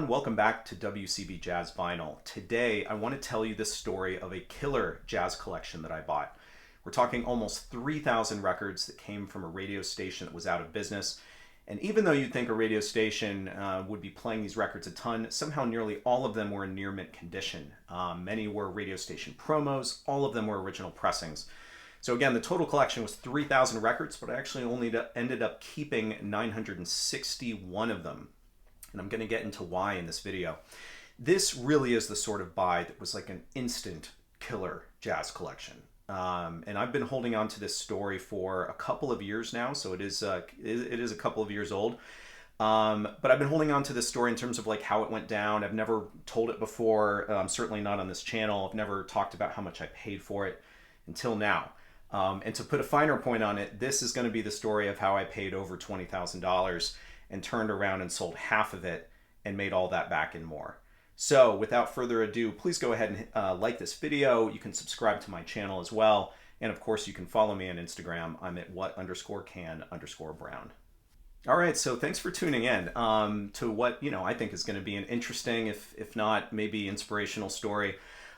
everyone, welcome back to WCB Jazz Vinyl. Today I want to tell you the story of a killer jazz collection that I bought. We're talking almost 3,000 records that came from a radio station that was out of business. And even though you'd think a radio station would be playing these records a ton, somehow nearly all of them were in near mint condition. Many were radio station promos, all of them were original pressings. So again, the total collection was 3,000 records, but I actually only ended up keeping 961 of them. And I'm going to get into why in this video. This really is the sort of buy that was like an instant killer jazz collection. And I've been holding on to this story for a couple of years now, so it is a couple of years old. But I've been holding on to this story in terms of like how it went down. I've never told it before, certainly not on this channel. I've never talked about how much I paid for it until now. And to put a finer point on it, this is going to be the story of how I paid over $20,000 and turned around and sold half of it and made all that back and more. So without further ado, please go ahead and like this video. You can subscribe to my channel as well. And of course, you can follow me on Instagram. I'm at what_can_brown. All right, so thanks for tuning in to what I think is going to be an interesting, if not maybe inspirational story.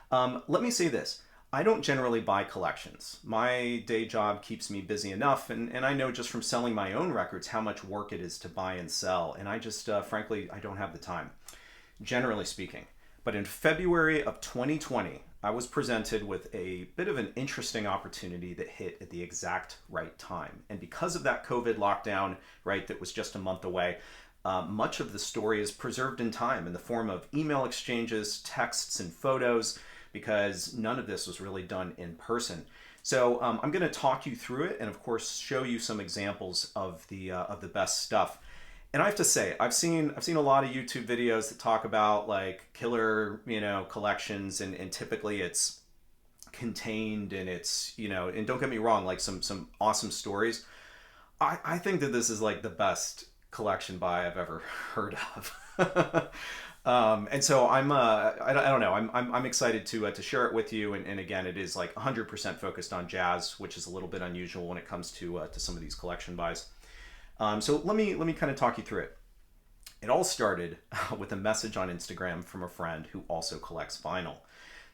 Let me say this. I don't generally buy collections. My day job keeps me busy enough, and I know just from selling my own records how much work it is to buy and sell, and I just, frankly, I don't have the time, generally speaking. But in February of 2020, I was presented with a bit of an interesting opportunity that hit at the exact right time. And because of that COVID lockdown, right, that was just a month away, much of the story is preserved in time in the form of email exchanges, texts, and photos, because none of this was really done in person. So I'm going to talk you through it and of course show you some examples of the best stuff. And I have to say, I've seen a lot of YouTube videos that talk about like killer, collections, and typically it's contained and it's, and don't get me wrong, like some awesome stories. I think that this is like the best collection buy I've ever heard of. And so I don't know, I'm excited to share it with you. And again, it is like 100% focused on jazz, which is a little bit unusual when it comes to some of these collection buys. So let me kind of talk you through it. It all started with a message on Instagram from a friend who also collects vinyl.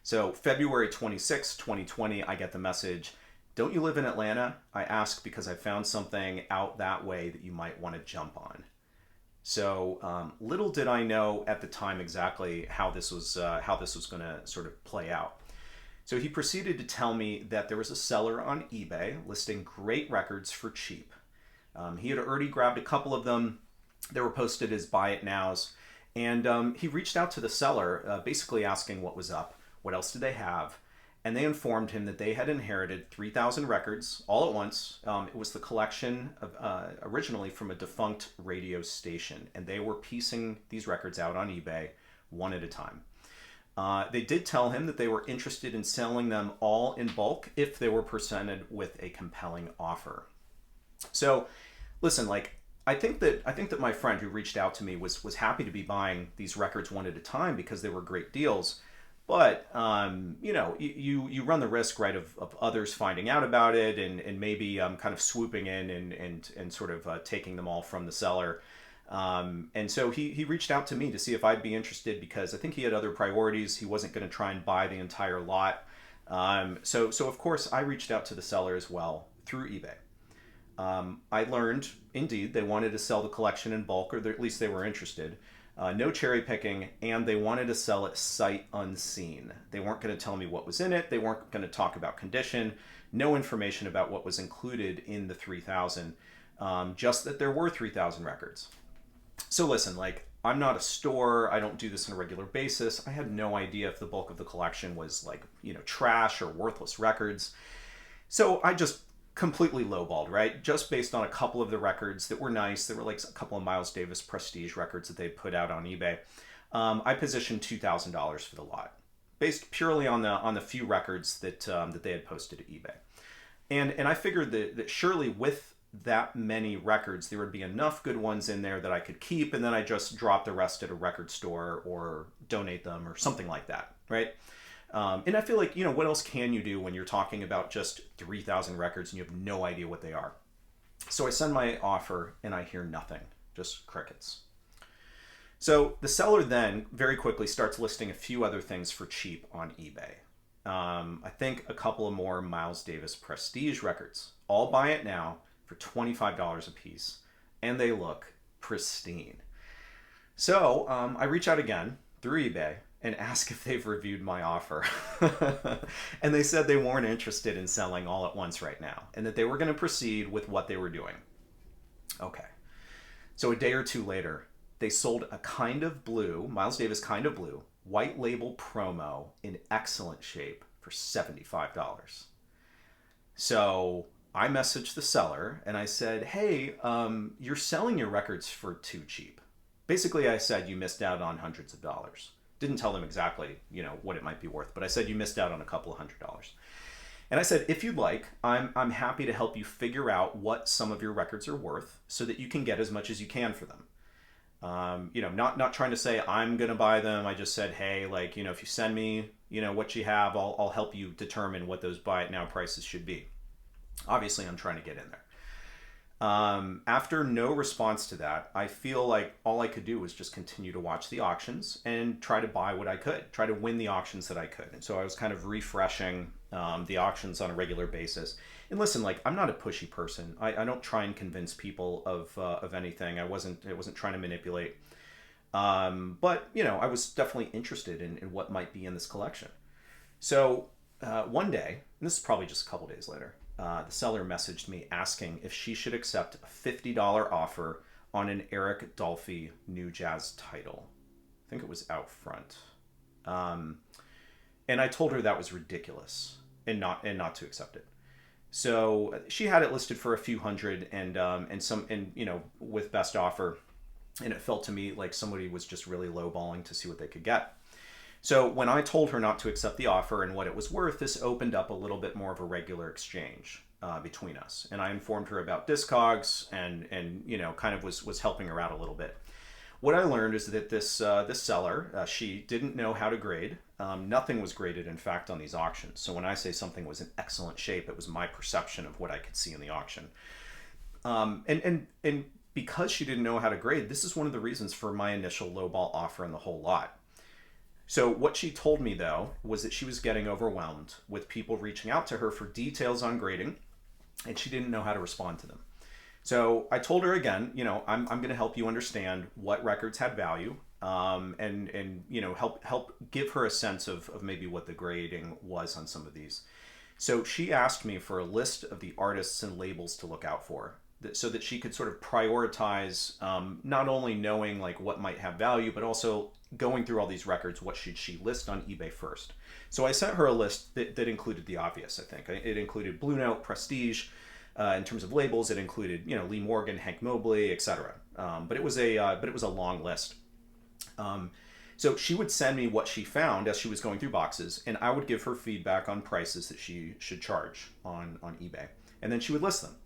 So February 26, 2020, I get the message, "Don't you live in Atlanta? I ask because I found something out that way that you might want to jump on." So little did I know at the time exactly how this was going to sort of play out. So he proceeded to tell me that there was a seller on eBay listing great records for cheap. He had already grabbed a couple of them. They were posted as buy it nows. And he reached out to the seller, basically asking what was up, what else did they have. And they informed him that they had inherited 3,000 records all at once. It was the collection of, originally from a defunct radio station, and they were piecing these records out on eBay one at a time. They did tell him that they were interested in selling them all in bulk if they were presented with a compelling offer. So, listen, like I think that my friend who reached out to me was happy to be buying these records one at a time because they were great deals. But, you run the risk, right, of others finding out about it and maybe kind of swooping in and sort of taking them all from the seller. And so he reached out to me to see if I'd be interested because I think he had other priorities. He wasn't going to try and buy the entire lot. So of course, I reached out to the seller as well through eBay. I learned, indeed, they wanted to sell the collection in bulk, or at least they were interested. No cherry picking, and they wanted to sell it sight unseen. They weren't going to tell me what was in it. They weren't going to talk about condition. No information about what was included in the 3,000, just that there were 3,000 records. So listen, like I'm not a store. I don't do this on a regular basis. I had no idea if the bulk of the collection was like, trash or worthless records. So I just completely lowballed, right? Just based on a couple of the records that were nice. There were like a couple of Miles Davis prestige records that they put out on eBay. I positioned $2,000 for the lot, based purely on the few records that they had posted to eBay. And I figured that surely with that many records, there would be enough good ones in there that I could keep, and then I just drop the rest at a record store or donate them or something like that, right? And I feel like, what else can you do when you're talking about just 3,000 records and you have no idea what they are? So I send my offer and I hear nothing, just crickets. So the seller then very quickly starts listing a few other things for cheap on eBay. I think a couple of more Miles Davis Prestige records. I'll buy it now for $25 a piece, and they look pristine. So I reach out again through eBay and ask if they've reviewed my offer. And they said they weren't interested in selling all at once right now, and that they were going to proceed with what they were doing. Okay. So a day or two later, they sold a Kind of Blue, Miles Davis Kind of Blue, white label promo in excellent shape for $75. So I messaged the seller and I said, hey, you're selling your records for too cheap. Basically, I said you missed out on hundreds of dollars. Didn't tell them exactly, what it might be worth, but I said you missed out on a couple of $100s. And I said, if you'd like, I'm happy to help you figure out what some of your records are worth so that you can get as much as you can for them. Not trying to say I'm going to buy them. I just said, hey, if you send me, what you have, I'll help you determine what those buy it now prices should be. Obviously, I'm trying to get in there. After no response to that, I feel like all I could do was just continue to watch the auctions and try to buy what I could, try to win the auctions that I could. And so I was kind of refreshing the auctions on a regular basis. And listen, I'm not a pushy person. I don't try and convince people of anything. I wasn't trying to manipulate. But I was definitely interested in what might be in this collection. So one day, and this is probably just a couple days later, the seller messaged me asking if she should accept a $50 offer on an Eric Dolphy New Jazz title. I think it was Out Front. And I told her that was ridiculous and not to accept it. So she had it listed for a few hundred and with best offer. And it felt to me like somebody was just really lowballing to see what they could get. So when I told her not to accept the offer and what it was worth, this opened up a little bit more of a regular exchange between us. And I informed her about Discogs and kind of was helping her out a little bit. What I learned is that this seller, she didn't know how to grade. Nothing was graded, in fact, on these auctions. So when I say something was in excellent shape, it was my perception of what I could see in the auction. And because she didn't know how to grade, this is one of the reasons for my initial lowball offer in the whole lot. So what she told me, though, was that she was getting overwhelmed with people reaching out to her for details on grading, and she didn't know how to respond to them. So I told her again, I'm going to help you understand what records had value, and help give her a sense of maybe what the grading was on some of these. So she asked me for a list of the artists and labels to look out for, so that she could sort of prioritize not only knowing what might have value, but also going through all these records, what should she list on eBay first. So I sent her a list that included the obvious, I think. It included Blue Note, Prestige. In terms of labels, it included Lee Morgan, Hank Mobley, etc. But it was a long list. So she would send me what she found as she was going through boxes, and I would give her feedback on prices that she should charge on eBay, and then she would list them.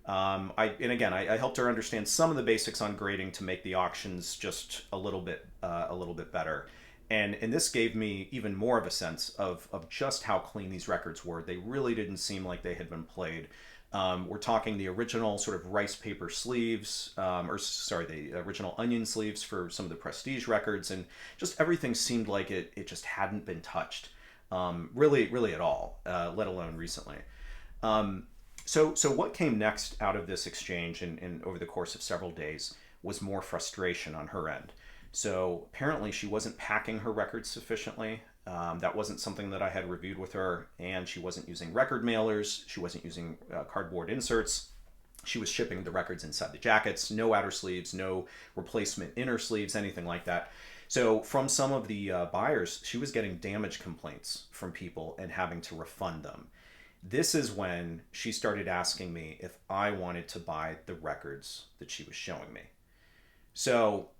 I helped her understand some of the basics on grading to make the auctions just a little bit better. And this gave me even more of a sense of just how clean these records were. They really didn't seem like they had been played. We're talking the original sort of rice paper sleeves, the original onion sleeves for some of the Prestige records, and just everything seemed like it just hadn't been touched, really at all, let alone recently. So what came next out of this exchange and over the course of several days was more frustration on her end. So apparently she wasn't packing her records sufficiently. That wasn't something that I had reviewed with her, and she wasn't using record mailers. She wasn't using cardboard inserts. She was shipping the records inside the jackets, no outer sleeves, no replacement inner sleeves, anything like that. So from some of the buyers, she was getting damage complaints from people and having to refund them. This is when she started asking me if I wanted to buy the records that she was showing me. So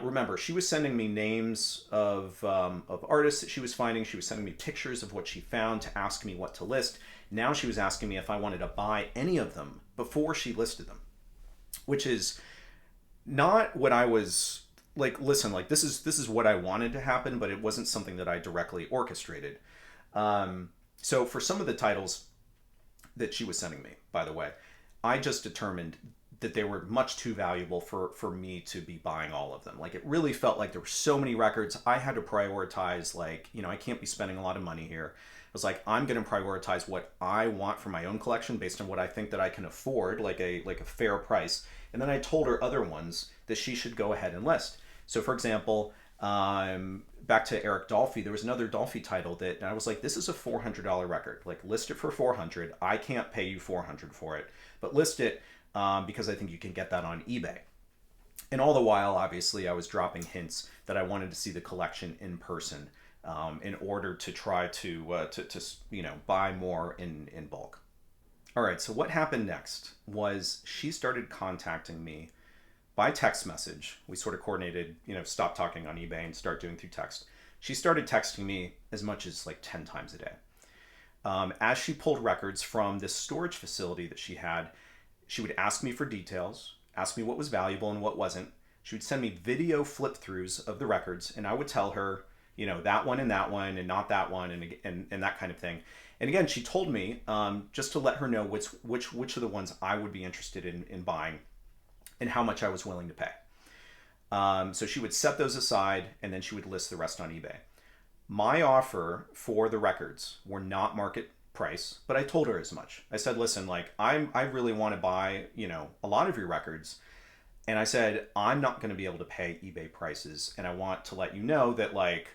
remember, she was sending me names of artists that she was finding. She was sending me pictures of what she found to ask me what to list. Now she was asking me if I wanted to buy any of them before she listed them, which is not what I was like. Listen, this is what I wanted to happen, but it wasn't something that I directly orchestrated. So for some of the titles that she was sending me, by the way, I just determined that they were much too valuable for me to be buying all of them. Like it really felt like there were so many records. I had to prioritize, like, you know, I can't be spending a lot of money here. I was like, I'm going to prioritize what I want for my own collection based on what I think that I can afford, like a fair price. And then I told her other ones that she should go ahead and list. So for example, back to Eric Dolphy, there was another Dolphy title that I was like, this is a $400 record. Like list it for 400. I can't pay you 400 for it, but list it because I think you can get that on eBay. And all the while, obviously, I was dropping hints that I wanted to see the collection in person in order to try to you know, buy more in bulk. All right, so what happened next was she started contacting me by text message. We sort of coordinated, you know, stop talking on eBay and start doing through text. She started texting me as much as like 10 times a day. As she pulled records from this storage facility that she had, she would ask me for details, ask me what was valuable and what wasn't. She would send me video flip throughs of the records, and I would tell her, you know, that one and not that one, and that kind of thing. And again, she told me just to let her know which of the ones I would be interested in buying and how much I was willing to pay. So she would set those aside, and then she would list the rest on eBay. My offer for the records were not market price, but I told her as much. I said, listen, like I really want to buy, you know, a lot of your records. And I said, I'm not going to be able to pay eBay prices. And I want to let you know that, like,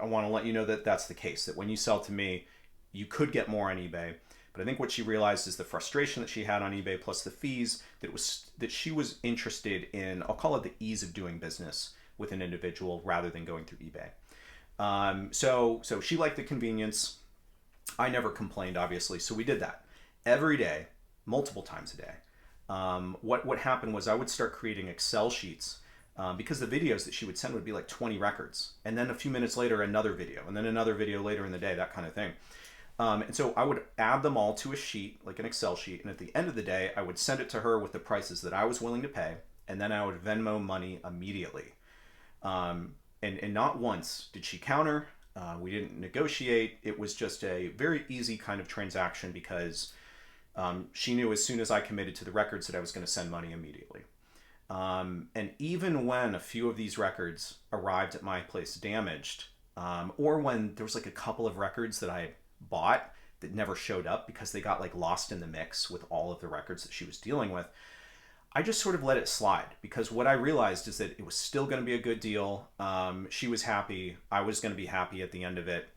I want to let you know that that's the case, that when you sell to me, you could get more on eBay. But I think what she realized is the frustration that she had on eBay plus the fees, that she was interested in, I'll call it the ease of doing business with an individual rather than going through eBay. So she liked the convenience. I never complained, obviously. So we did that every day, multiple times a day. What happened was I would start creating Excel sheets because the videos that she would send would be like 20 records. And then a few minutes later, another video, and then another video later in the day, that kind of thing. And so I would add them all to a sheet, like an Excel sheet. And at the end of the day, I would send it to her with the prices that I was willing to pay. And then I would Venmo money immediately. And not once did she counter. We didn't negotiate. It was just a very easy kind of transaction because she knew as soon as I committed to the records that I was going to send money immediately. And even when a few of these records arrived at my place damaged, or when there was like a couple of records that I had bought that never showed up because they got like lost in the mix with all of the records that she was dealing with, I just sort of let it slide because what I realized is that it was still going to be a good deal. She was happy. I was going to be happy at the end of it.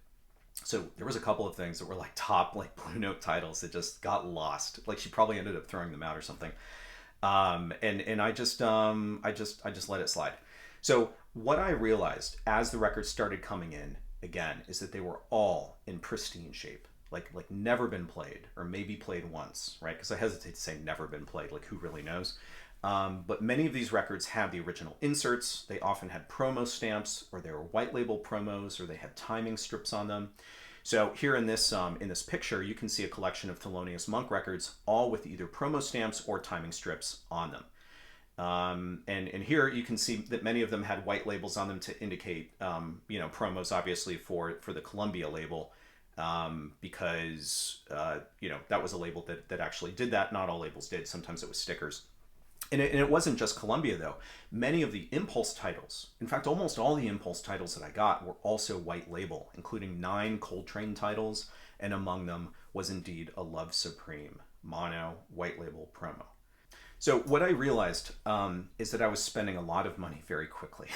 So there was a couple of things that were like top, like Blue Note titles that just got lost. Like she probably ended up throwing them out or something. And I just let it slide. So what I realized as the records started coming in again is that they were all in pristine shape. Like never been played, or maybe played once, right? Because I hesitate to say never been played, like who really knows? But many of these records had the original inserts. They often had promo stamps, or they were white label promos, or they had timing strips on them. So here in this picture, you can see a collection of Thelonious Monk records, all with either promo stamps or timing strips on them. And here you can see that many of them had white labels on them to indicate, promos, obviously for the Columbia label. Because that was a label that actually did that. Not all labels did. Sometimes it was stickers. And it wasn't just Columbia, though. Many of the Impulse titles, in fact, almost all the Impulse titles that I got were also white label, including 9 Coltrane titles, and among them was indeed a Love Supreme mono white label promo. So what I realized is that I was spending a lot of money very quickly.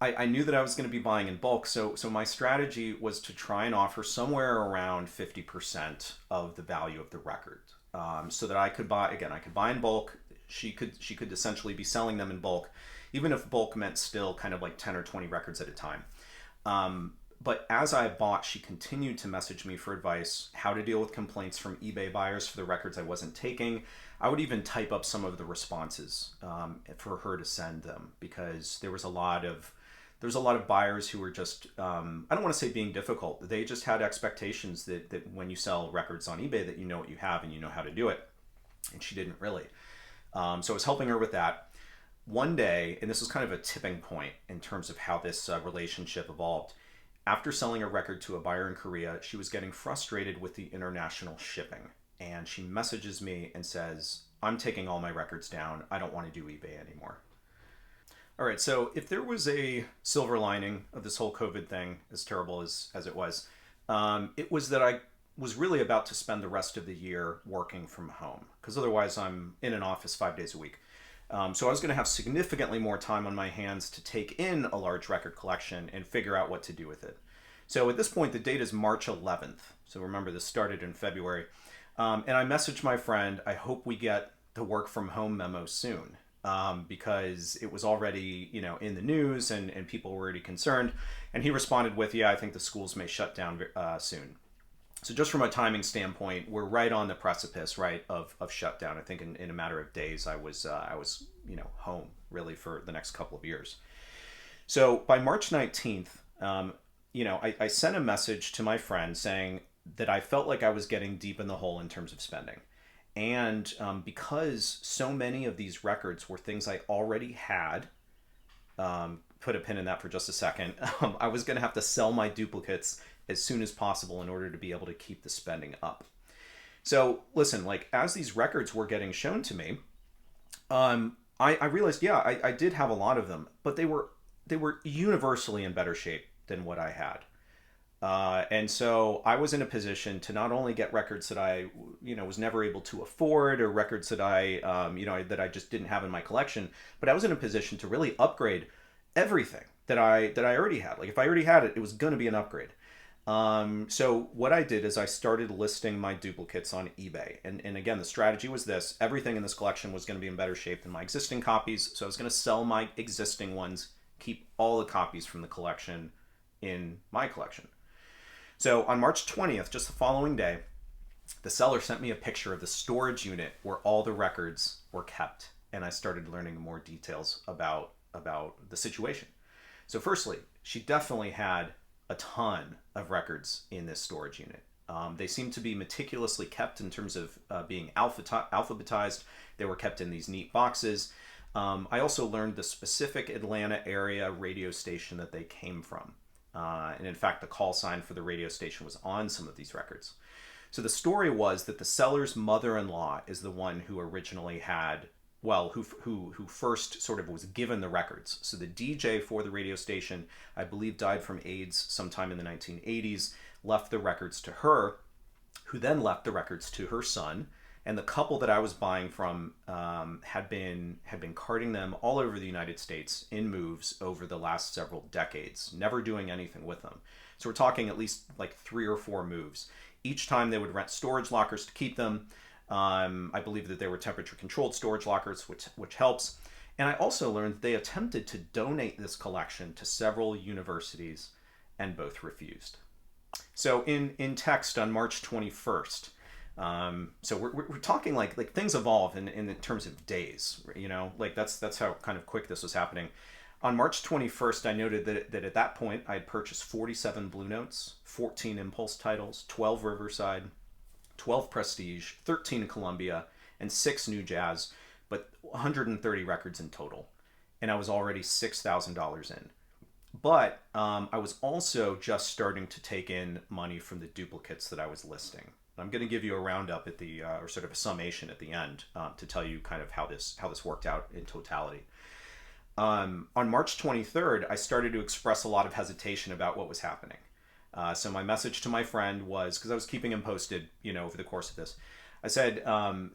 I knew that I was going to be buying in bulk, so my strategy was to try and offer somewhere around 50% of the value of the record, so that I could buy in bulk. She could essentially be selling them in bulk, even if bulk meant still kind of like 10 or 20 records at a time. But as I bought, she continued to message me for advice, how to deal with complaints from eBay buyers for the records I wasn't taking. I would even type up some of the responses for her to send them, because there was a lot of buyers who were just, I don't want to say being difficult. They just had expectations that when you sell records on eBay that you know what you have and you know how to do it. And she didn't really. So I was helping her with that. One day, and this was kind of a tipping point in terms of how this relationship evolved. After selling a record to a buyer in Korea, she was getting frustrated with the international shipping. and she messages me and says, I'm taking all my records down. I don't want to do eBay anymore. All right, so if there was a silver lining of this whole COVID thing, as terrible as it was that I was really about to spend the rest of the year working from home, because otherwise I'm in an office 5 days a week. So I was going to have significantly more time on my hands to take in a large record collection and figure out what to do with it. So at this point, the date is March 11th. So remember, this started in February. And I messaged my friend, I hope we get the work from home memo soon. Because it was already, in the news and people were already concerned. And he responded with, yeah, I think the schools may shut down soon. So just from a timing standpoint, we're right on the precipice, right, of shutdown. I think in a matter of days, I was home really for the next couple of years. So by March 19th, I sent a message to my friend saying that I felt like I was getting deep in the hole in terms of spending. And because so many of these records were things I already had, put a pin in that for just a second, I was going to have to sell my duplicates as soon as possible in order to be able to keep the spending up. So listen, like as these records were getting shown to me, I realized, yeah, I did have a lot of them, but they were universally in better shape than what I had. And so I was in a position to not only get records that I, was never able to afford, or records that I, that I just didn't have in my collection, but I was in a position to really upgrade everything that I already had. Like if I already had it, it was going to be an upgrade. So what I did is I started listing my duplicates on eBay. And again, the strategy was this: everything in this collection was going to be in better shape than my existing copies. So I was going to sell my existing ones, keep all the copies from the collection in my collection. So on March 20th, just the following day, the seller sent me a picture of the storage unit where all the records were kept. And I started learning more details about the situation. So firstly, she definitely had a ton of records in this storage unit. They seem to be meticulously kept in terms of being alphabetized. They were kept in these neat boxes. I also learned the specific Atlanta area radio station that they came from. And in fact, the call sign for the radio station was on some of these records. So the story was that the seller's mother-in-law is the one who originally had, who first sort of was given the records. So the DJ for the radio station, I believe, died from AIDS sometime in the 1980s, left the records to her, who then left the records to her son. And the couple that I was buying from had been carting them all over the United States in moves over the last several decades, never doing anything with them. So we're talking at least like 3 or 4 moves. Each time they would rent storage lockers to keep them. I believe that they were temperature-controlled storage lockers, which helps. And I also learned that they attempted to donate this collection to several universities, and both refused. So in text on March 21st, so we're talking like things evolve in terms of days, like that's how kind of quick this was happening. On March 21st, I noted that at that point I had purchased 47 Blue Notes, 14 Impulse titles, 12 Riverside, 12 Prestige, 13 Columbia, and 6 New Jazz, but 130 records in total. And I was already $6,000 in. But I was also just starting to take in money from the duplicates that I was listing. I'm going to give you a roundup at the, or sort of a summation at the end to tell you kind of how this worked out in totality. On March 23rd, I started to express a lot of hesitation about what was happening. So my message to my friend was, because I was keeping him posted, over the course of this, I said,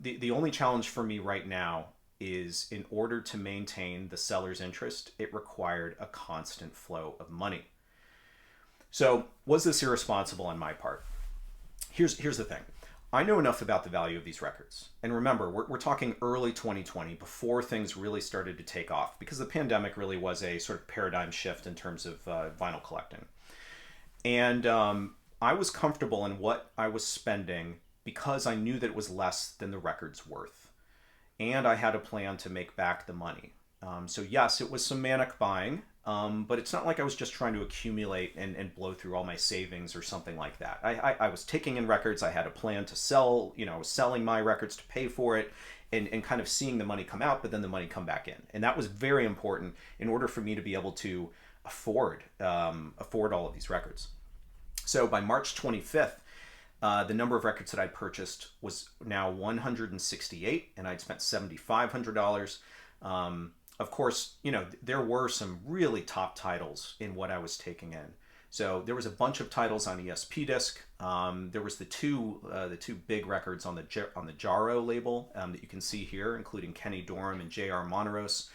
the only challenge for me right now is, in order to maintain the seller's interest, it required a constant flow of money. So was this irresponsible on my part? Here's the thing. I know enough about the value of these records. And remember, we're talking early 2020, before things really started to take off, because the pandemic really was a sort of paradigm shift in terms of vinyl collecting. And I was comfortable in what I was spending because I knew that it was less than the record's worth. And I had a plan to make back the money. So yes, it was some manic buying, but it's not like I was just trying to accumulate and blow through all my savings or something like that. I was taking in records. I had a plan to sell, I was selling my records to pay for it, and kind of seeing the money come out, but then the money come back in. And that was very important in order for me to be able to afford all of these records. So by March 25th, The number of records that I'd purchased was now 168, and I'd spent $7,500. Of course, there were some really top titles in what I was taking in. So there was a bunch of titles on ESP disc. There was the two big records on the Jaro label that you can see here, including Kenny Dorham and J.R. Monteros,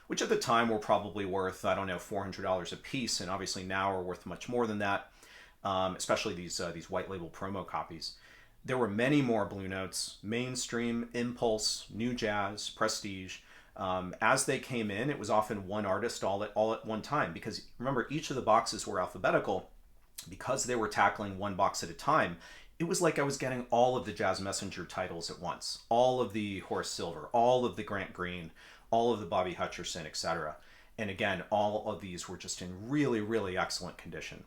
which at the time were probably worth, I don't know, $400 a piece, and obviously now are worth much more than that. Especially these white label promo copies. There were many more Blue Notes: Mainstream, Impulse, New Jazz, Prestige. As they came in, it was often one artist all at one time, because remember, each of the boxes were alphabetical. Because they were tackling one box at a time, it was like I was getting all of the Jazz Messenger titles at once, all of the Horace Silver, all of the Grant Green, all of the Bobby Hutcherson, etc. And again, all of these were just in really, really excellent condition.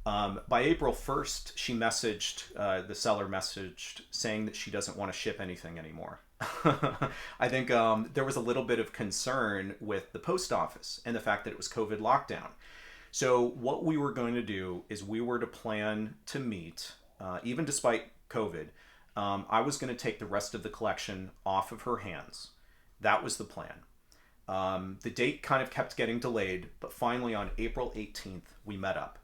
By April 1st, the seller messaged saying that she doesn't want to ship anything anymore. I think there was a little bit of concern with the post office and the fact that it was COVID lockdown. So what we were going to do is we were to plan to meet, even despite COVID. I was going to take the rest of the collection off of her hands. That was the plan. The date kind of kept getting delayed, but finally on April 18th, we met up.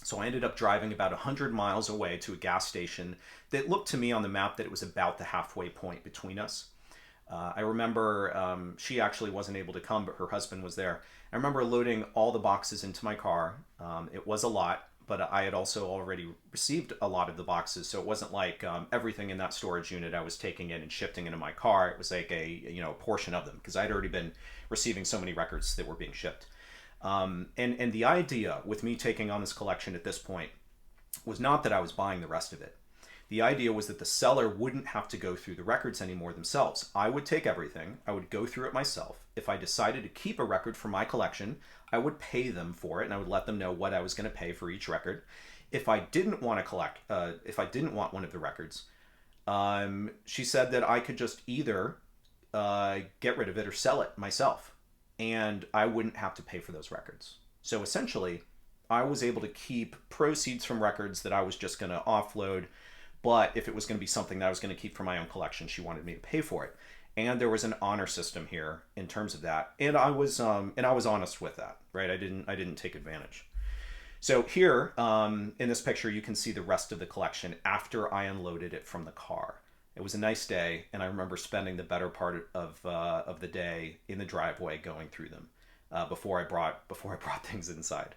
So I ended up driving about 100 miles away to a gas station that looked to me on the map that it was about the halfway point between us. I remember she actually wasn't able to come, but her husband was there. I remember loading all the boxes into my car. It was a lot, but I had also already received a lot of the boxes, so it wasn't like everything in that storage unit I was taking in and shifting into my car. It was like a portion of them, because I'd already been receiving so many records that were being shipped. And the idea with me taking on this collection at this point was not that I was buying the rest of it. The idea was that the seller wouldn't have to go through the records anymore themselves. I would take everything, I would go through it myself. If I decided to keep a record for my collection, I would pay them for it, and I would let them know what I was going to pay for each record. If I didn't want one of the records, she said that I could just either get rid of it or sell it myself, and I wouldn't have to pay for those records. So essentially, I was able to keep proceeds from records that I was just going to offload, but if it was going to be something that I was going to keep for my own collection, she wanted me to pay for it. And there was an honor system here in terms of that, and I was honest with that, right? I didn't take advantage. So here in this picture, you can see the rest of the collection after I unloaded it from the car. It was a nice day, and I remember spending the better part of the day in the driveway going through them before I brought things inside.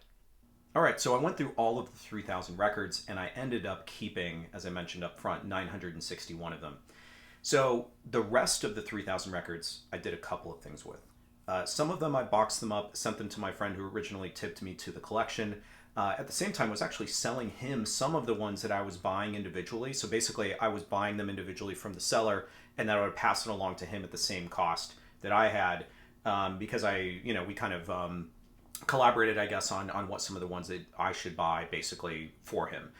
All right, so I went through all of the 3,000 records, and I ended up keeping, as I mentioned up front, 961 of them. So the rest of the 3,000 records, I did a couple of things with. Some of them I boxed them up, sent them to my friend who originally tipped me to the collection. At the same time, I was actually selling him some of the ones that I was buying individually. So basically, I was buying them individually from the seller, and then I would pass it along to him at the same cost that I had, because we kind of collaborated, I guess, on what some of the ones that I should buy basically for him.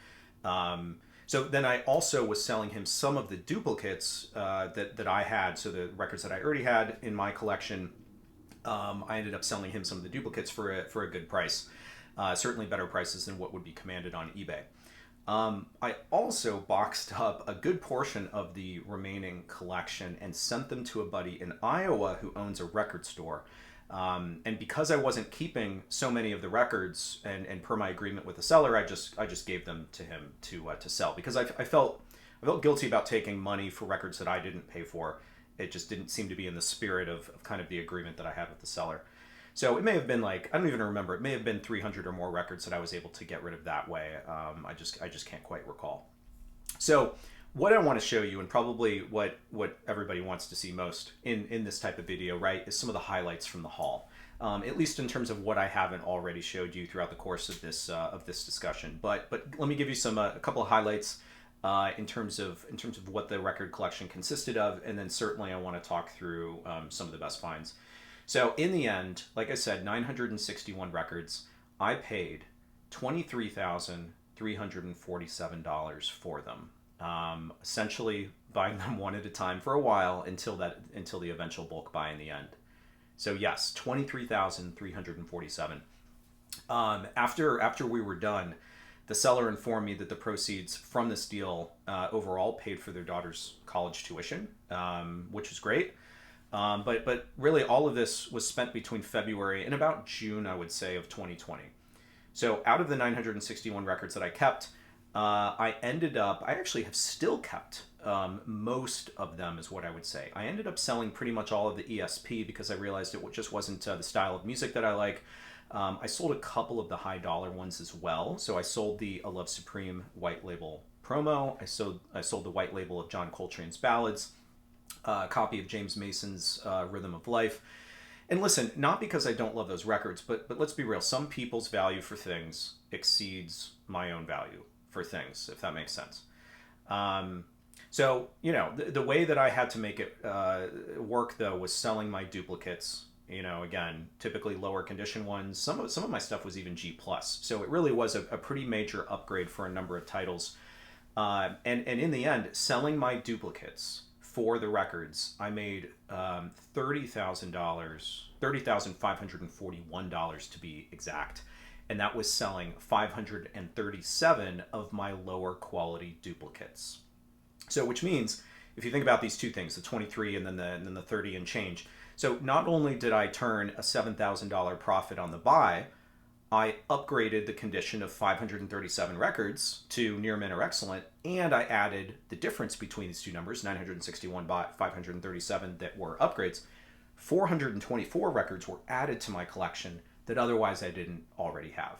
So then I also was selling him some of the duplicates that I had. So the records that I already had in my collection, I ended up selling him some of the duplicates for a good price. Certainly better prices than what would be commanded on eBay. I also boxed up a good portion of the remaining collection and sent them to a buddy in Iowa who owns a record store. And because I wasn't keeping so many of the records, and per my agreement with the seller, I just gave them to him to sell, because I felt guilty about taking money for records that I didn't pay for. It just didn't seem to be in the spirit of kind of the agreement that I had with the seller. So it may have been I don't even remember. It may have been 300 or more records that I was able to get rid of that way. I just can't quite recall. So what I want to show you, and probably what everybody wants to see most in this type of video, right, is some of the highlights from the haul. At least in terms of what I haven't already showed you throughout the course of this discussion. But let me give you a couple of highlights in terms of what the record collection consisted of, and then certainly I want to talk through some of the best finds. So in the end, like I said, 961 records. I paid $23,347 for them. Essentially buying them one at a time for a while until the eventual bulk buy in the end. So yes, 23,347. After we were done, The seller informed me that the proceeds from this deal overall paid for their daughter's college tuition, which was great. But really, all of this was spent between February and about June, I would say, of 2020. So out of the 961 records that I kept, I actually have still kept most of them, is what I would say. I ended up selling pretty much all of the ESP because I realized it just wasn't the style of music that I like. I sold a couple of the high dollar ones as well. So I sold the A Love Supreme white label promo. I sold the white label of John Coltrane's ballads, a copy of James Mason's Rhythm of Life. And listen, not because I don't love those records, but let's be real. Some people's value for things exceeds my own value for things, if that makes sense. So, the way that I had to make it work, though, was selling my duplicates. Again, typically lower condition ones. Some of my stuff was even G+. So it really was a pretty major upgrade for a number of titles. And in the end, selling my duplicates for the records, I made $30,541 to be exact. And that was selling 537 of my lower quality duplicates. So which means, if you think about these two things, the 23 and then the 30 and change. So not only did I turn a $7,000 profit on the buy, I upgraded the condition of 537 records to near mint or excellent, and I added the difference between these two numbers, 961 bought, 537 that were upgrades. 424 records were added to my collection that otherwise I didn't already have.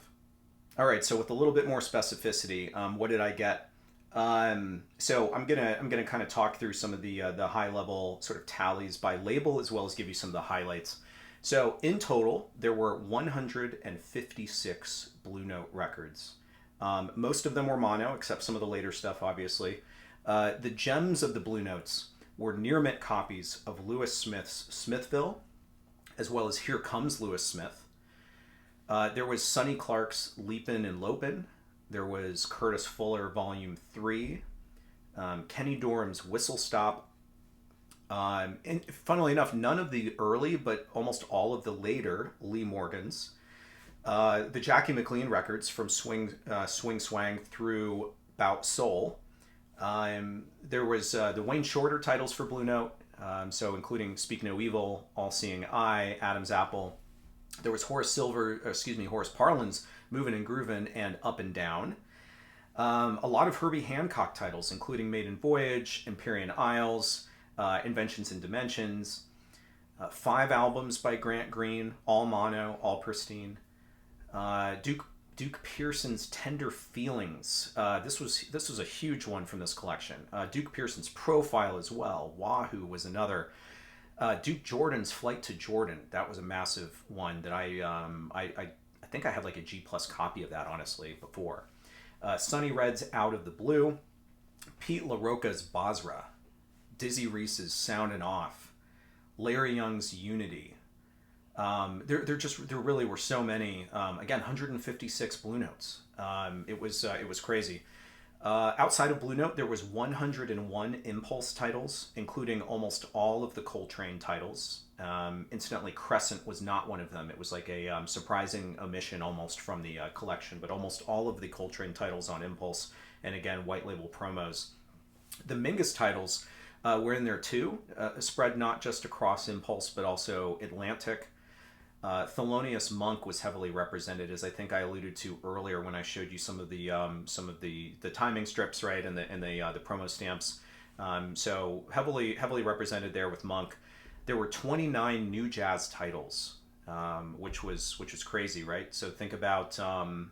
All right, so with a little bit more specificity, what did I get? So I'm gonna kind of talk through some of the high level sort of tallies by label, as well as give you some of the highlights. So in total, there were 156 Blue Note records. Most of them were mono, except some of the later stuff, obviously. The gems of the Blue Notes were near mint copies of Lewis Smith's Smithville, as well as Here Comes Lewis Smith. There was Sonny Clark's Leapin' and Lopin'. There was Curtis Fuller Volume 3, Kenny Dorham's Whistle Stop. And funnily enough, none of the early, but almost all of the later Lee Morgans. The Jackie McLean records from Swing Swang through Bout Soul. There was the Wayne Shorter titles for Blue Note, so including Speak No Evil, All Seeing Eye, Adam's Apple. There was Horace Parlin's Movin' and Groovin' and Up and Down. A lot of Herbie Hancock titles, including Maiden Voyage, Empyrean Isles, Inventions and Dimensions. 5 albums by Grant Green, all mono, all pristine. Duke Pearson's Tender Feelings. This was a huge one from this collection. Duke Pearson's Profile as well. Wahoo was another. Duke Jordan's Flight to Jordan. That was a massive one that I think I had like a G+ copy of that, honestly, before. Sonny Red's Out of the Blue. Pete LaRocca's Basra. Dizzy Reese's Sound and Off. Larry Young's Unity. There really were so many. Again, 156 Blue Notes. It was crazy. Outside of Blue Note, there was 101 Impulse titles, including almost all of the Coltrane titles. Incidentally, Crescent was not one of them. It was like a surprising omission almost from the collection, but almost all of the Coltrane titles on Impulse, and again, white label promos. The Mingus titles were in there too, spread not just across Impulse, but also Atlantic. Thelonious Monk was heavily represented, as I think I alluded to earlier when I showed you some of the timing strips, right, and the promo stamps. So heavily represented there with Monk. There were 29 new jazz titles, which was crazy, right? So think about Lem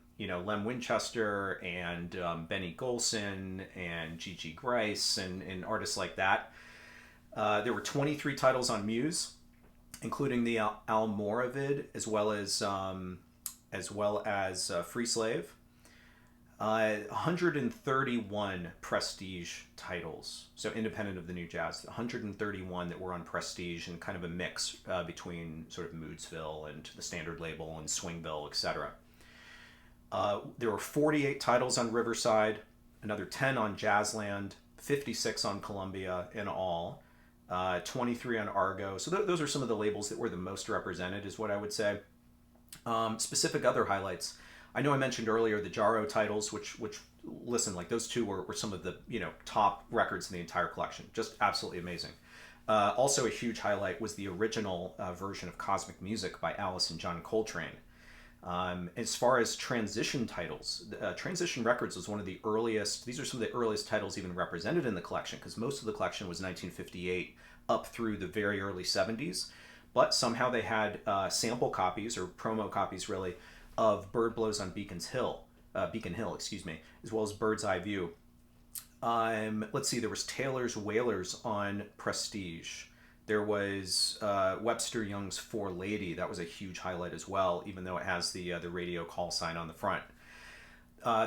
Winchester and Benny Golson and Gigi Grice and artists like that. There were 23 titles on Muse, including the Almoravid, as well as Free Slave. 131 Prestige titles, so independent of the new jazz. 131 that were on Prestige, and kind of a mix between sort of Moodsville and the Standard Label and Swingville, etc. There were 48 titles on Riverside, another 10 on Jazzland, 56 on Columbia in all. 23 on Argo. So those are some of the labels that were the most represented, is what I would say. Specific other highlights. I know I mentioned earlier the Jaro titles, which listen, like those two were some of the top records in the entire collection. Just absolutely amazing. Also, a huge highlight was the original version of Cosmic Music by Alice and John Coltrane. As far as transition titles, Transition Records was one of the earliest. These are some of the earliest titles even represented in the collection, because most of the collection was 1958 up through the very early 70s. But somehow they had sample copies, or promo copies really, of Bird Blows on Beacon Hill, excuse me, as well as Bird's Eye View. Let's see, there was Taylor's Wailers on Prestige. There was Webster Young's For Lady. That was a huge highlight as well, even though it has the radio call sign on the front.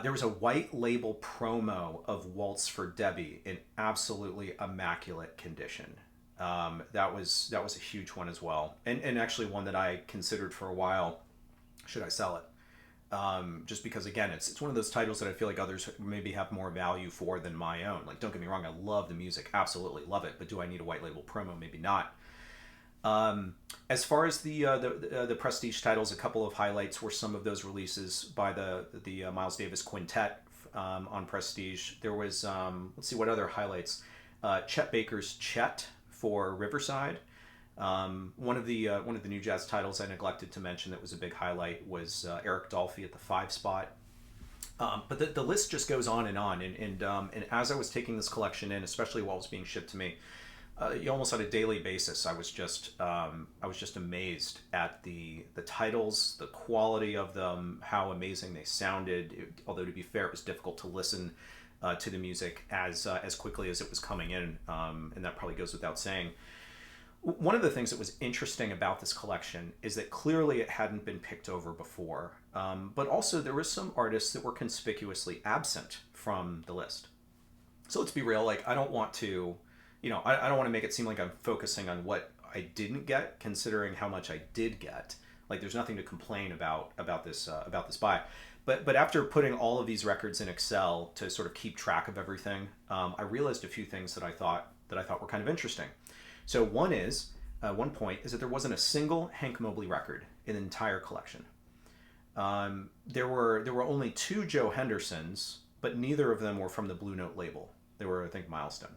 There was a white label promo of Waltz for Debbie in absolutely immaculate condition. That was a huge one as well, and actually one that I considered for a while. Should I sell it? Just because, again, it's one of those titles that I feel like others maybe have more value for than my own. Like, don't get me wrong, I love the music, absolutely love it, but do I need a white label promo? Maybe not. As far as the Prestige titles, a couple of highlights were some of those releases by the Miles Davis Quintet on Prestige. There was let's see what other highlights. Chet Baker's Chet for Riverside. One of the new jazz titles I neglected to mention that was a big highlight was Eric Dolphy at the 5 spot. But the list just goes on, and as I was taking this collection in, especially while it was being shipped to me, almost on a daily basis, I was just amazed at the titles, the quality of them, how amazing they sounded. Although, to be fair, it was difficult to listen to the music as quickly as it was coming in, and that probably goes without saying. One of the things that was interesting about this collection is that clearly it hadn't been picked over before, but also there were some artists that were conspicuously absent from the list. So let's be real, like, I don't want to, I don't want to make it seem like I'm focusing on what I didn't get, considering how much I did get. Like, there's nothing to complain about this buy. But after putting all of these records in Excel to sort of keep track of everything, I realized a few things that I thought were kind of interesting. So one point is that there wasn't a single Hank Mobley record in the entire collection. There were only 2 Joe Hendersons, but neither of them were from the Blue Note label. They were, I think, Milestone.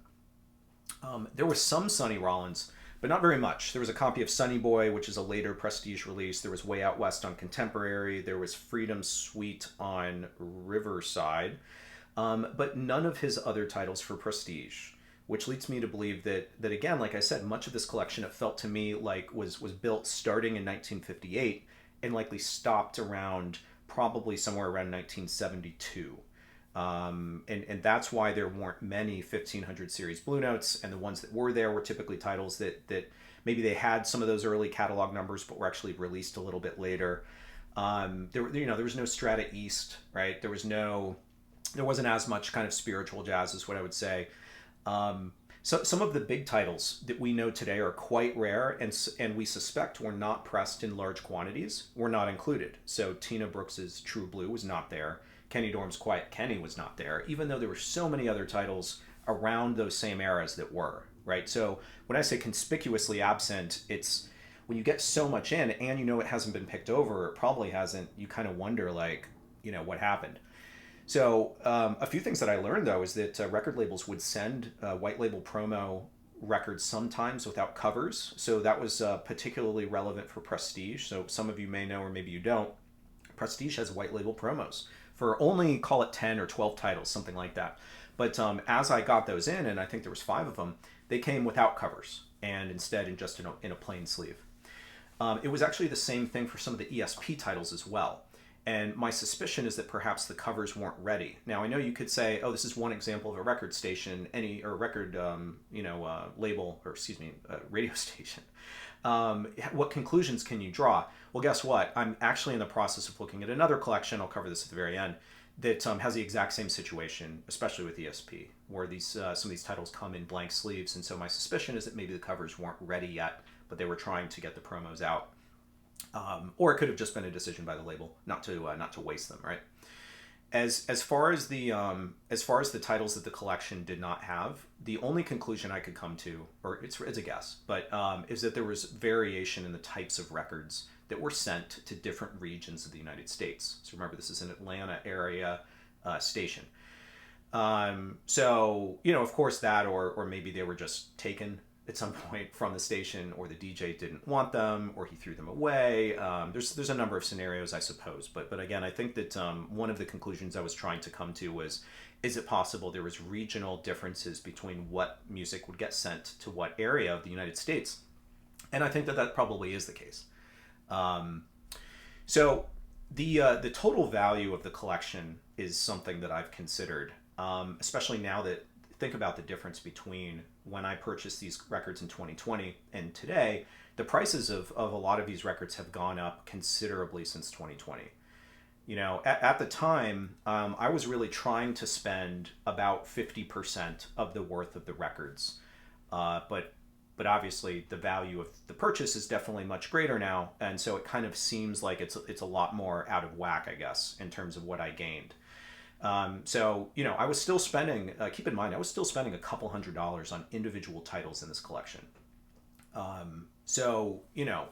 There was some Sonny Rollins, but not very much. There was a copy of Sonny Boy, which is a later Prestige release. There was Way Out West on Contemporary. There was Freedom Suite on Riverside, but none of his other titles for Prestige. Which leads me to believe that again, like I said, much of this collection, it felt to me like was built starting in 1958 and likely stopped around probably somewhere around 1972. And that's why there weren't many 1500 series Blue Notes, and the ones that were there were typically titles that maybe they had some of those early catalog numbers but were actually released a little bit later. There was no Strata East, right? There wasn't as much kind of spiritual jazz, is what I would say. So some of the big titles that we know today are quite rare, and we suspect were not pressed in large quantities, were not included. So Tina Brooks's True Blue was not there. Kenny Dorham's Quiet Kenny was not there, even though there were so many other titles around those same eras that were, right? So when I say conspicuously absent, it's when you get so much in and it hasn't been picked over, it probably hasn't, you kind of wonder, like, what happened. So a few things that I learned, though, is that record labels would send white label promo records sometimes without covers. So that was particularly relevant for Prestige. So some of you may know, or maybe you don't, Prestige has white label promos for only, call it 10 or 12 titles, something like that. But as I got those in, and I think there was 5 of them, they came without covers and instead just in a plain sleeve. It was actually the same thing for some of the ESP titles as well. And my suspicion is that perhaps the covers weren't ready. Now, I know you could say, oh, this is one example of a record station, label, or excuse me, radio station. What conclusions can you draw? Well, guess what? I'm actually in the process of looking at another collection, I'll cover this at the very end, that has the exact same situation, especially with ESP, where some of these titles come in blank sleeves. And so my suspicion is that maybe the covers weren't ready yet, but they were trying to get the promos out. Or it could have just been a decision by the label not to waste them, right? As far as the titles that the collection did not have, the only conclusion I could come to, or it's a guess, but is that there was variation in the types of records that were sent to different regions of the United States. So remember, this is an Atlanta area station. So, of course that, or maybe they were just taken at some point from the station, or the DJ didn't want them, or he threw them away. There's a number of scenarios, I suppose. But again, I think that one of the conclusions I was trying to come to was, is it possible there was regional differences between what music would get sent to what area of the United States? And I think that probably is the case. So the total value of the collection is something that I've considered, especially now that, think about the difference between when I purchased these records in 2020 and today. The prices of a lot of these records have gone up considerably since 2020. At the time, I was really trying to spend about 50% of the worth of the records. But obviously the value of the purchase is definitely much greater now. And so it kind of seems like it's a lot more out of whack, I guess, in terms of what I gained. So, I was still spending, keep in mind, I was still spending a couple $100s on individual titles in this collection. So, I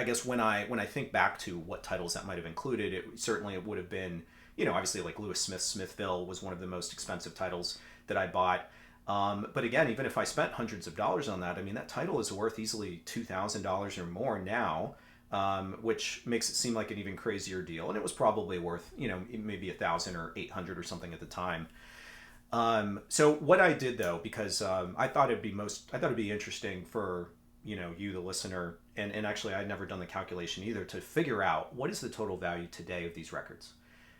guess when I think back to what titles that might have included, it would have been, obviously like Lewis Smith's Smithville was one of the most expensive titles that I bought. But again, even if I spent hundreds of dollars on that, I mean, that title is worth easily $2,000 or more now. Which makes it seem like an even crazier deal, and it was probably worth maybe 1,000 or 800 or something at the time. So what I did though, because I thought it'd be interesting for you the listener, and actually I'd never done the calculation either, to figure out what is the total value today of these records.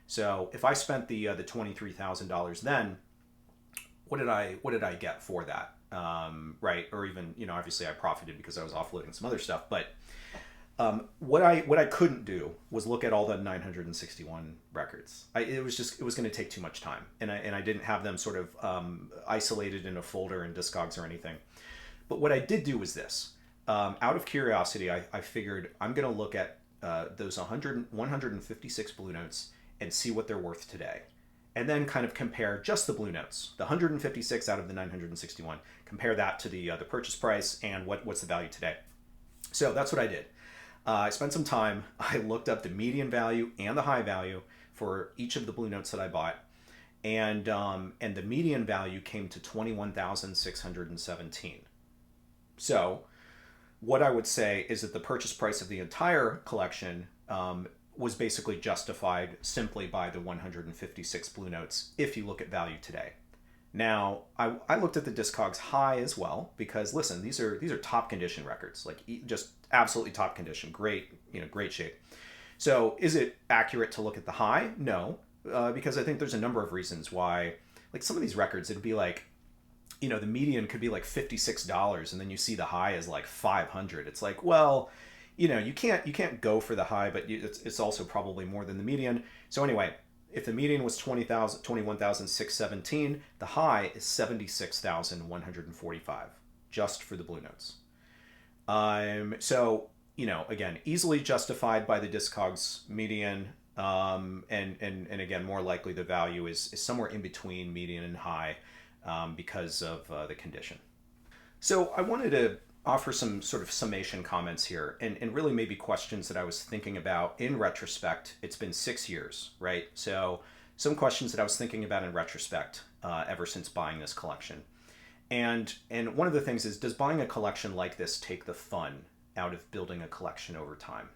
So if I spent the $23,000 then, what did I get for that? Right, or even obviously I profited because I was offloading some other stuff, but what I couldn't do was look at all the 961 records. It was going to take too much time, and I didn't have them sort of isolated in a folder in Discogs or anything. But what I did do was this. Out of curiosity, I figured I'm going to look at those 156 Blue Notes and see what they're worth today, and then kind of compare just the Blue Notes, the 156 out of the 961. Compare that to the purchase price and what's the value today. So that's what I did. I spent some time. I looked up the median value and the high value for each of the Blue Notes that I bought, and the median value came to 21,617. So, what I would say is that the purchase price of the entire collection was basically justified simply by the 156 Blue Notes if you look at value today. Now, I looked at the Discogs high as well, because listen, these are top condition records, like just absolutely top condition, great shape. So is it accurate to look at the high? No, because I think there's a number of reasons why, like some of these records, it'd be like, the median could be like $56, and then you see the high is like 500. It's like, well, you can't go for the high, but it's also probably more than the median. So anyway, if the median was 21,617, the high is 76,145, just for the Blue Notes. So, again, easily justified by the Discogs median, and again, more likely the value is somewhere in between median and high, because of the condition. So I wanted to offer some sort of summation comments here, and really maybe questions that I was thinking about in retrospect. It's been 6 years, right? So some questions that I was thinking about in retrospect ever since buying this collection. And one of the things is, does buying a collection like this take the fun out of building a collection over time?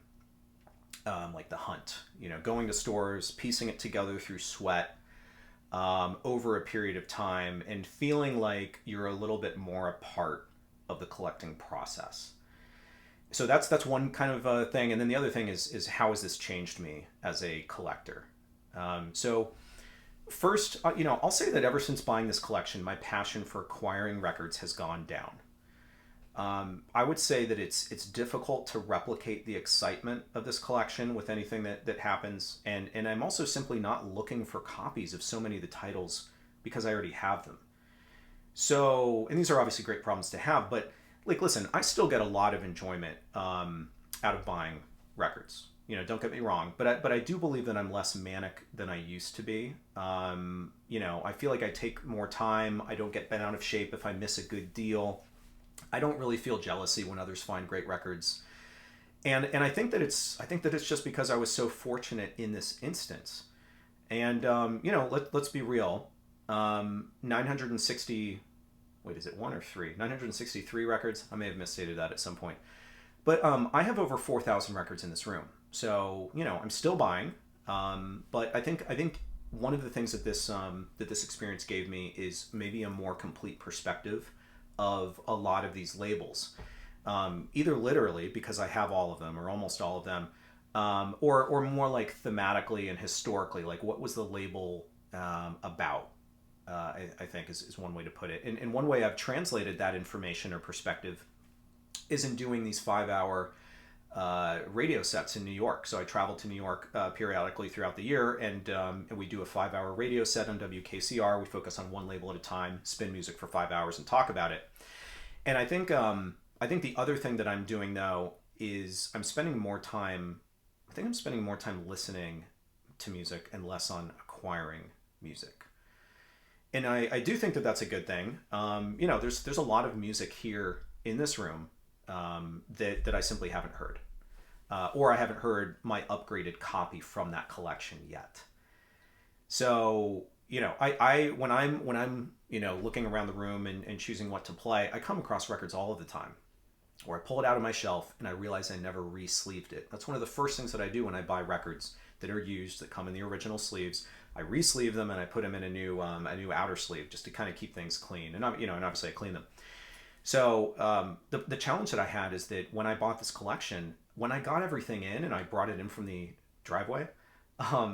Like the hunt, going to stores, piecing it together through sweat over a period of time, and feeling like you're a little bit more a part of the collecting process. So that's one kind of thing. And then the other thing is how has this changed me as a collector? So first, I'll say that ever since buying this collection, my passion for acquiring records has gone down. I would say that it's difficult to replicate the excitement of this collection with anything that happens. And I'm also simply not looking for copies of so many of the titles because I already have them. So, and these are obviously great problems to have, but like, listen, I still get a lot of enjoyment out of buying records. Don't get me wrong, but I do believe that I'm less manic than I used to be. I feel like I take more time. I don't get bent out of shape if I miss a good deal. I don't really feel jealousy when others find great records. And I think that it's just because I was so fortunate in this instance. And let's be real. 960, wait, is it one or three? 963 records. I may have misstated that at some point. But I have over 4,000 records in this room. So, I'm still buying. But I think one of the things that this experience gave me is maybe a more complete perspective of a lot of these labels, either literally because I have all of them or almost all of them, or more like thematically and historically, like what was the label about? I think is one way to put it. And one way I've translated that information or perspective is in doing these 5 hour radio sets in New York. So I travel to New York periodically throughout the year, and we do a 5 hour radio set on WKCR. We focus on one label at a time, spin music for 5 hours, and talk about it. And I think the other thing that I'm doing though is I'm spending more time. I think I'm spending more time listening to music and less on acquiring music. And I do think that that's a good thing. There's a lot of music here in this room that I simply haven't heard, or I haven't heard my upgraded copy from that collection yet. So I when I'm looking around the room and choosing what to play, I come across records all of the time, or I pull it out of my shelf and I realize I never re-sleeved it. That's one of the first things that I do when I buy records that are used that come in the original sleeves. I re-sleeve them and I put them in a new outer sleeve just to kind of keep things clean. And and obviously I clean them. So the challenge that I had is that when I bought this collection, when I got everything in and I brought it in from the driveway,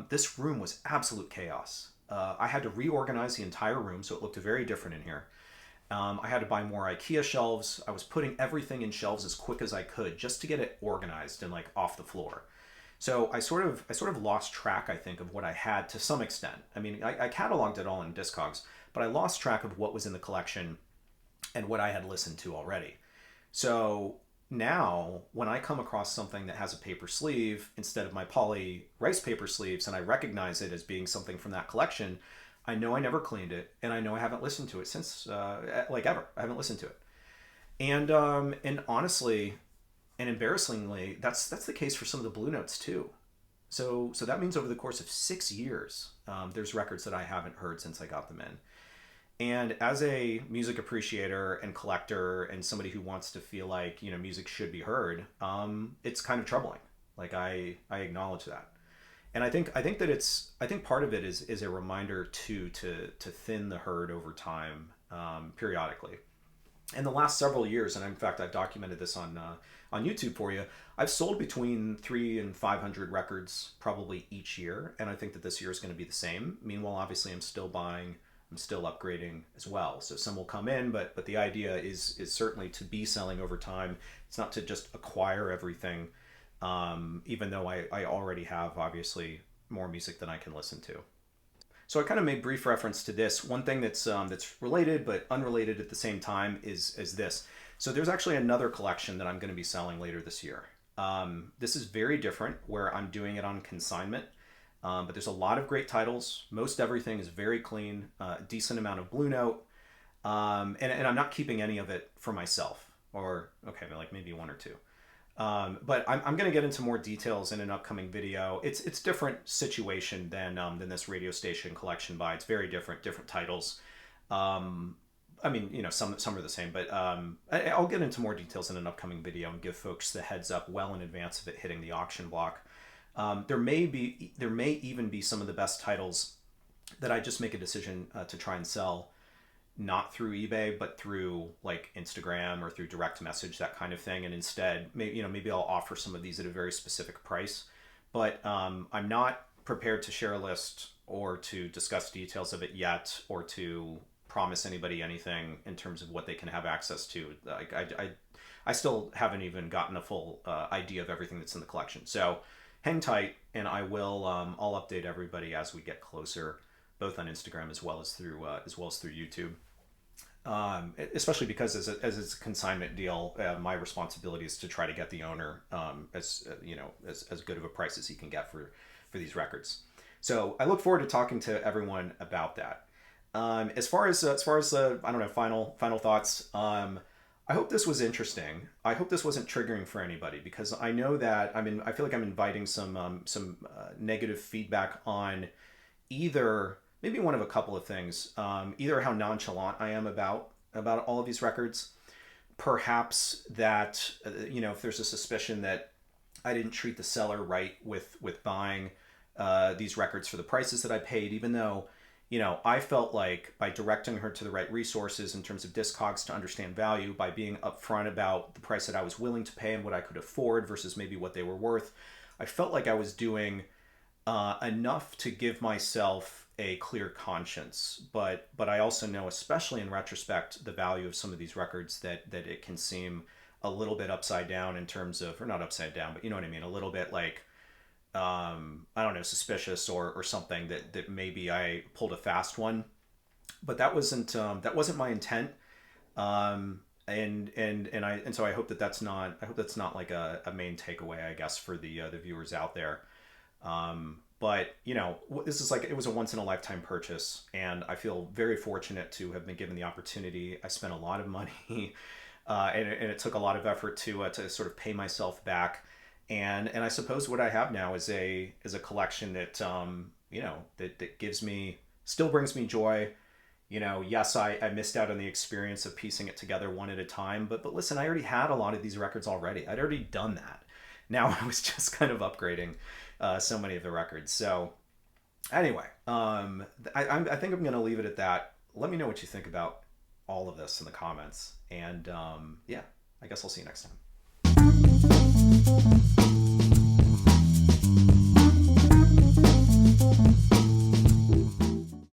this room was absolute chaos. I had to reorganize the entire room so it looked very different in here. I had to buy more IKEA shelves. I was putting everything in shelves as quick as I could just to get it organized and like off the floor. So I sort of lost track, I think, of what I had to some extent. I mean, I cataloged it all in Discogs, but I lost track of what was in the collection and what I had listened to already. So now, when I come across something that has a paper sleeve instead of my poly rice paper sleeves, and I recognize it as being something from that collection, I know I never cleaned it, and I know I haven't listened to it since, like ever. I haven't listened to it, and honestly, and embarrassingly, that's the case for some of the Blue Notes too. So that means over the course of 6 years, there's records that I haven't heard since I got them in. And as a music appreciator and collector and somebody who wants to feel like music should be heard, it's kind of troubling. Like I acknowledge that, and I think part of it is a reminder to thin the herd over time, periodically. In the last several years, and in fact I've documented this on YouTube for you, I've sold between 300 and 500 records probably each year, and I think that this year is going to be the same. Meanwhile, obviously, I'm still buying. I'm still upgrading as well. So some will come in, but the idea is certainly to be selling over time. It's not to just acquire everything, even though I already have obviously more music than I can listen to. So I kind of made brief reference to this. One thing that's related but unrelated at the same time is this. So there's actually another collection that I'm going to be selling later this year. This is very different, where I'm doing it on consignment. But there's a lot of great titles. Most everything is very clean, decent amount of Blue Note, and I'm not keeping any of it for myself, or okay, like maybe one or two. But I'm going to get into more details in an upcoming video. It's different situation than this radio station collection buy. It's very different titles. I mean, some are the same, but I'll get into more details in an upcoming video and give folks the heads up well in advance of it hitting the auction block. There may even be some of the best titles that I just make a decision to try and sell, not through eBay, but through like Instagram or through direct message, that kind of thing. And instead, maybe I'll offer some of these at a very specific price. But I'm not prepared to share a list or to discuss details of it yet, or to promise anybody anything in terms of what they can have access to. Like I still haven't even gotten a full idea of everything that's in the collection. So hang tight, and I'll update everybody as we get closer, both on Instagram as well as through YouTube. Especially because as it's a consignment deal, my responsibility is to try to get the owner as good of a price as he can get for these records. So I look forward to talking to everyone about that. As far as I don't know, final thoughts. I hope this was interesting. I hope this wasn't triggering for anybody because I know that I feel like I'm inviting some negative feedback on either maybe one of a couple of things. Either how nonchalant I am about all of these records, perhaps that if there's a suspicion that I didn't treat the seller right with buying these records for the prices that I paid, even though I felt like by directing her to the right resources in terms of Discogs to understand value, by being upfront about the price that I was willing to pay and what I could afford versus maybe what they were worth, I felt like I was doing enough to give myself a clear conscience. But I also know, especially in retrospect, the value of some of these records that it can seem a little bit upside down in terms of, or not upside down, but you know what I mean, a little bit like I don't know, suspicious or something that maybe I pulled a fast one, but that wasn't my intent. And so I hope that's not like a main takeaway, I guess, for the viewers out there. But this is like, it was a once in a lifetime purchase, and I feel very fortunate to have been given the opportunity. I spent a lot of money, and it took a lot of effort to sort of pay myself back. And I suppose what I have now is a collection that that gives me, still brings me joy. Yes, I missed out on the experience of piecing it together one at a time, but listen, I already had a lot of these records already. I'd already done that. Now I was just kind of upgrading so many of the records. So anyway, I think I'm going to leave it at that. Let me know what you think about all of this in the comments, and yeah, I guess I'll see you next time.